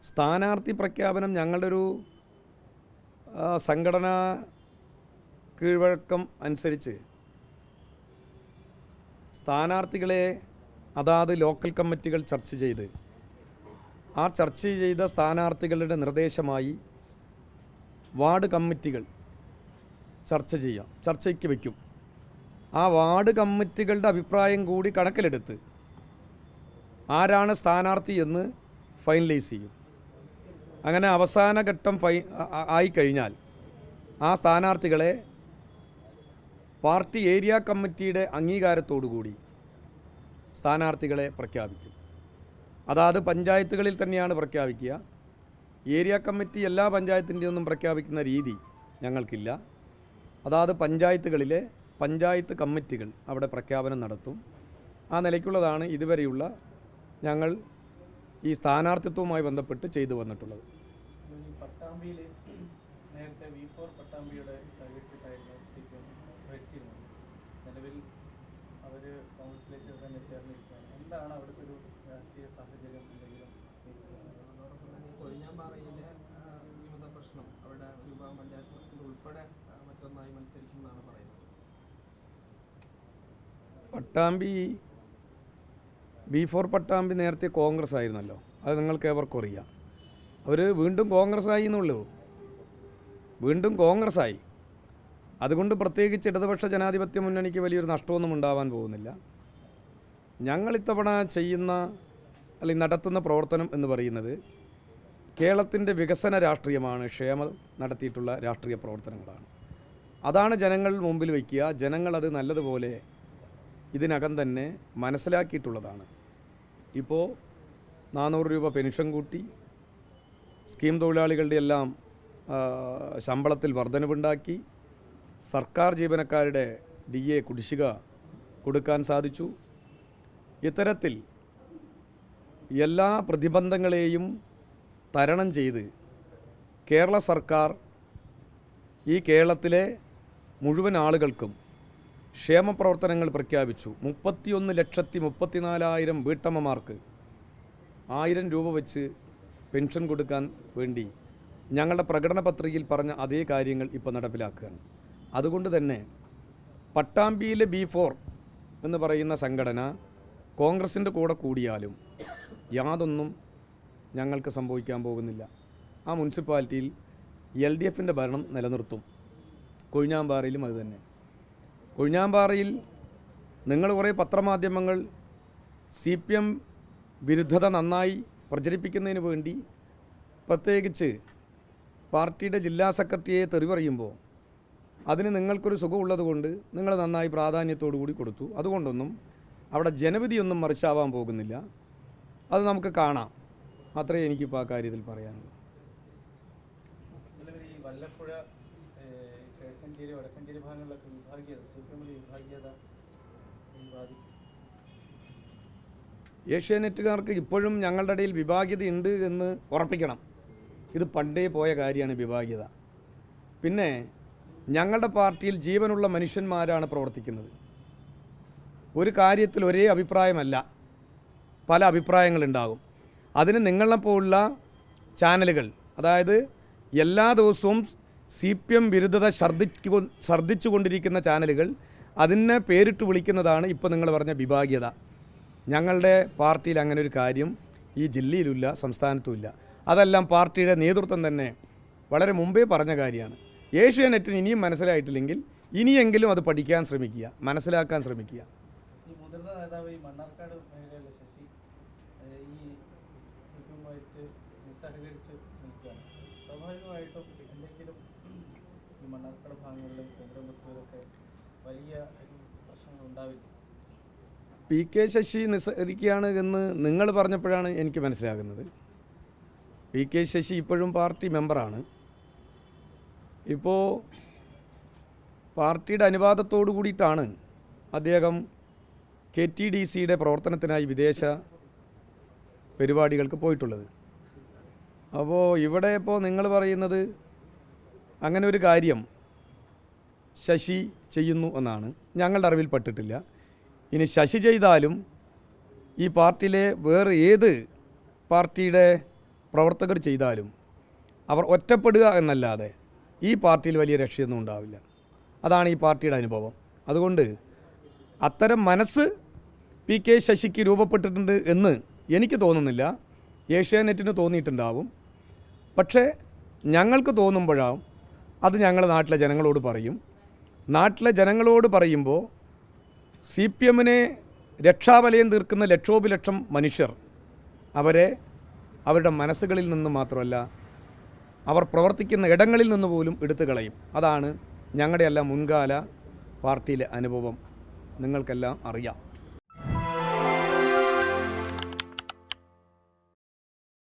സ്ഥാനാർത്ഥി പ്രഖ്യാപനം ഞങ്ങളുടെ ഒരു സംഘടനാ കീഴ്വഴക്കം അനുസരിച്ച് സ്ഥാനാർത്ഥികളെ അതാത് ലോക്കൽ കമ്മിറ്റികൾ ചർച്ച ചെയ്ത് ആ ചർച്ച ചെയ്ത സ്ഥാനാർത്ഥികളുടെ നിർദ്ദേശമായി വാർഡ് കമ്മിറ്റികൾ ചർച്ചയ്ക്ക് വയ്ക്കും. ആ വാർഡ് കമ്മിറ്റികളുടെ അഭിപ്രായം കൂടി കണക്കിലെടുത്ത് ആരാണ് സ്ഥാനാർത്ഥി എന്ന് ഫൈനലൈസ് ചെയ്യും. അങ്ങനെ അവസാന ഘട്ടം ആയിക്കഴിഞ്ഞാൽ ആ സ്ഥാനാർത്ഥികളെ പാർട്ടി ഏരിയ കമ്മിറ്റിയുടെ അംഗീകാരത്തോടുകൂടി സ്ഥാനാർത്ഥികളെ പ്രഖ്യാപിക്കും. അതാത് പഞ്ചായത്തുകളിൽ തന്നെയാണ് പ്രഖ്യാപിക്കുക. ഏരിയ കമ്മിറ്റി എല്ലാ പഞ്ചായത്തിൻ്റെയൊന്നും പ്രഖ്യാപിക്കുന്ന രീതി ഞങ്ങൾക്കില്ല. അതാത് പഞ്ചായത്തുകളിലെ പഞ്ചായത്ത് കമ്മിറ്റികൾ അവിടെ പ്രഖ്യാപനം നടത്തും. ആ നിലയ്ക്കുള്ളതാണ് ഇതുവരെയുള്ള ഞങ്ങൾ ഈ സ്ഥാനാർത്ഥിത്വവുമായി ബന്ധപ്പെട്ട് ചെയ്തു വന്നിട്ടുള്ളത്. പട്ടാമ്പിയിൽ നേരത്തെ V4 പട്ടാമ്പിയുടെ സഹകരിച്ചിട്ടായിരുന്നു ഭരിച്ചിരുന്നത്. നിലവിൽ അവർ കൗൺസിലേക്ക് തന്നെ ചേർന്നിരിക്കുകയാണ്. എന്താണ് അവിടുത്തെ ഒരു രാഷ്ട്രീയ സാഹചര്യം? എന്തെങ്കിലും അതോടൊപ്പം തന്നെ കൊഴിഞ്ഞാമ്പാറയിലെ വിമത പ്രശ്നം അവിടെ ഒരു വിഭാഗം പഞ്ചായത്ത് പ്രസിഡന്റ് ഉൾപ്പെടെ മറ്റൊന്നായി മത്സരിക്കുമെന്നാണ് പറയുന്നത്. പട്ടാമ്പി V4 പട്ടാമ്പി നേരത്തെ കോൺഗ്രസ് ആയിരുന്നല്ലോ, അത് നിങ്ങൾക്ക് ഏവർക്കും അറിയാം. അവർ വീണ്ടും കോൺഗ്രസ് ആയി എന്നുള്ളൂ, വീണ്ടും കോൺഗ്രസ് ആയി. അതുകൊണ്ട് പ്രത്യേകിച്ച് ഇടതുപക്ഷ ജനാധിപത്യ മുന്നണിക്ക് വലിയൊരു നഷ്ടമൊന്നും ഉണ്ടാവാൻ പോകുന്നില്ല. ഞങ്ങളിത്തവണ ചെയ്യുന്ന അല്ലെങ്കിൽ നടത്തുന്ന പ്രവർത്തനം എന്ന് പറയുന്നത് കേരളത്തിൻ്റെ വികസന രാഷ്ട്രീയമാണ്, ക്ഷേമം നടത്തിയിട്ടുള്ള രാഷ്ട്രീയ പ്രവർത്തനങ്ങളാണ്. അതാണ് ജനങ്ങൾ മുമ്പിൽ വയ്ക്കുക. ജനങ്ങളത് നല്ലതുപോലെ ഇതിനകം തന്നെ മനസ്സിലാക്കിയിട്ടുള്ളതാണ്. ഇപ്പോൾ 400 രൂപ പെൻഷൻ കൂട്ടി, സ്കീം തൊഴിലാളികളുടെ എല്ലാം ശമ്പളത്തിൽ വർധനവുണ്ടാക്കി, സർക്കാർ ജീവനക്കാരുടെ DA കുടിശ്ശിക കൊടുക്കാൻ സാധിച്ചു. ഇത്തരത്തിൽ എല്ലാ പ്രതിബന്ധങ്ങളെയും തരണം ചെയ്ത് കേരള സർക്കാർ ഈ കേരളത്തിലെ മുഴുവൻ ആളുകൾക്കും ക്ഷേമപ്രവർത്തനങ്ങൾ പ്രഖ്യാപിച്ചു. 31,34,000 വീട്ടമ്മമാർക്ക് 1000 രൂപ വെച്ച് പെൻഷൻ കൊടുക്കാൻ വേണ്ടി ഞങ്ങളുടെ പ്രകടന പത്രികയിൽ പറഞ്ഞ അതേ കാര്യങ്ങൾ ഇപ്പോൾ നടപ്പിലാക്കുകയാണ്. അതുകൊണ്ട് തന്നെ പട്ടാമ്പിയിലെ B4 എന്ന് പറയുന്ന സംഘടന കോൺഗ്രസിൻ്റെ കൂടെ കൂടിയാലും യാതൊന്നും ഞങ്ങൾക്ക് സംഭവിക്കാൻ പോകുന്നില്ല. ആ മുനിസിപ്പാലിറ്റിയിൽ LDFൻ്റെ ഭരണം നിലനിർത്തും. കൊഴിഞ്ഞാമ്പാറയിലും അതുതന്നെ. കൊഴിഞ്ഞാമ്പാറയിൽ നിങ്ങൾ കുറേ പത്രമാധ്യമങ്ങൾ CPM വിരുദ്ധത നന്നായി പ്രചരിപ്പിക്കുന്നതിന് വേണ്ടി പ്രത്യേകിച്ച് പാർട്ടിയുടെ ജില്ലാ സെക്രട്ടറിയെ തെറി പറയുമ്പോൾ അതിന് നിങ്ങൾക്കൊരു സുഖമുള്ളത് കൊണ്ട് നിങ്ങൾ നന്നായി പ്രാധാന്യത്തോടു കൂടി കൊടുത്തു. അതുകൊണ്ടൊന്നും അവിടെ ജനവിധിയൊന്നും മറിച്ചാവാൻ പോകുന്നില്ല. അത് നമുക്ക് കാണാം. മാത്രമേ എനിക്കിപ്പോൾ ആ കാര്യത്തിൽ പറയാനുള്ളൂ. നിലവിൽ ഈ വല്ലപ്പുഴ, കിഴക്കഞ്ചേരി, വടക്കഞ്ചേരി ഭാഗങ്ങളിലൊക്കെ വിഭാഗീയത, CPM വിഭാഗീയത ബാധിക്കും. ഏഷ്യാനെറ്റുകാർക്ക് ഇപ്പോഴും ഞങ്ങളുടെ ഇടയിൽ വിഭാഗീയത ഉണ്ട് എന്ന് ഉറപ്പിക്കണം. ഇത് പണ്ടേ പോയ കാര്യമാണ് വിഭാഗീയത. പിന്നെ ഞങ്ങളുടെ പാർട്ടിയിൽ ജീവനുള്ള മനുഷ്യന്മാരാണ് പ്രവർത്തിക്കുന്നത്. ഒരു കാര്യത്തിൽ ഒരേ അഭിപ്രായമല്ല, പല അഭിപ്രായങ്ങളുണ്ടാകും. അതിന് നിങ്ങളെപ്പോലുള്ള ചാനലുകൾ, അതായത് എല്ലാ ദിവസവും CPM വിരുദ്ധത ഛർദ്ദിച്ചു കൊണ്ടിരിക്കുന്ന ചാനലുകൾ, അതിനെ പേരിട്ട് വിളിക്കുന്നതാണ് ഇപ്പോൾ നിങ്ങൾ പറഞ്ഞ വിഭാഗീയത. ഞങ്ങളുടെ പാർട്ടിയിൽ അങ്ങനെ ഒരു കാര്യം ഈ ജില്ലയിലില്ല, സംസ്ഥാനത്തുമില്ല. അതെല്ലാം പാർട്ടിയുടെ നേതൃത്വം തന്നെ വളരെ മുമ്പേ പറഞ്ഞ കാര്യമാണ്. ഏഷ്യാനെറ്റിന് ഇനിയും മനസ്സിലായിട്ടില്ലെങ്കിൽ ഇനിയെങ്കിലും അത് പഠിക്കാൻ ശ്രമിക്കുക, മനസ്സിലാക്കാൻ ശ്രമിക്കുക. ഈ മുതിർന്ന നേതാവ് ഈ മണ്ണാർക്കാട് മേഖലയിലെ ശശി ഈ CPMുമായിട്ട് നിസ്സഹകരിച്ച് നിൽക്കുകയാണ്. സ്വാഭാവികമായിട്ടും എന്തെങ്കിലും ഈ മണ്ണാർക്കാട് ഭാഗങ്ങളിലും കേന്ദ്രമൊക്കെ വലിയ പ്രശ്നങ്ങൾ ഉണ്ടാവില്ല. PK ശശി നിസ്സഹരിക്കുകയാണ് എന്ന് നിങ്ങൾ പറഞ്ഞപ്പോഴാണ് എനിക്ക് മനസ്സിലാകുന്നത്. PK ശശി ഇപ്പോഴും പാർട്ടി മെമ്പറാണ്. ഇപ്പോൾ പാർട്ടിയുടെ അനുവാദത്തോടു കൂടിയിട്ടാണ് അദ്ദേഹം KTDCയുടെ പ്രവർത്തനത്തിനായി വിദേശ പരിപാടികൾക്ക് പോയിട്ടുള്ളത്. അപ്പോൾ ഇവിടെ ഇപ്പോൾ നിങ്ങൾ പറയുന്നത് അങ്ങനെ ഒരു കാര്യം ശശി ചെയ്യുന്നു എന്നാണ്. ഞങ്ങളുടെ അറിവിൽ പെട്ടിട്ടില്ല. ഇനി ശശി ചെയ്താലും ഈ പാർട്ടിയിലെ വേറെ ഏത് പാർട്ടിയുടെ പ്രവർത്തകർ ചെയ്താലും അവർ ഒറ്റപ്പെടുക എന്നല്ലാതെ ഈ പാർട്ടിയിൽ വലിയ രക്ഷയൊന്നും ഉണ്ടാവില്ല. അതാണ് ഈ പാർട്ടിയുടെ അനുഭവം. അതുകൊണ്ട് അത്തരം മനസ്സ് പി കെ ശശിക്ക് രൂപപ്പെട്ടിട്ടുണ്ട് എന്ന് എനിക്ക് തോന്നുന്നില്ല. ഏഷ്യാനെറ്റിന് തോന്നിയിട്ടുണ്ടാവും. പക്ഷേ ഞങ്ങൾക്ക് തോന്നുമ്പോഴാണ് അത് ഞങ്ങൾ നാട്ടിലെ ജനങ്ങളോട് പറയും. നാട്ടിലെ ജനങ്ങളോട് പറയുമ്പോൾ CPM-നെ രക്ഷാവലയം തീർക്കുന്ന ലക്ഷോപലക്ഷം മനുഷ്യർ അവരെ അവരുടെ മനസ്സുകളിൽ നിന്ന് മാത്രമല്ല അവർ പ്രവർത്തിക്കുന്ന ഇടങ്ങളിൽ നിന്ന് പോലും എടുത്തു കളയും. അതാണ് ഞങ്ങളുടെയെല്ലാം മുൻകാല പാർട്ടിയിലെ അനുഭവം. നിങ്ങൾക്കെല്ലാം അറിയാം.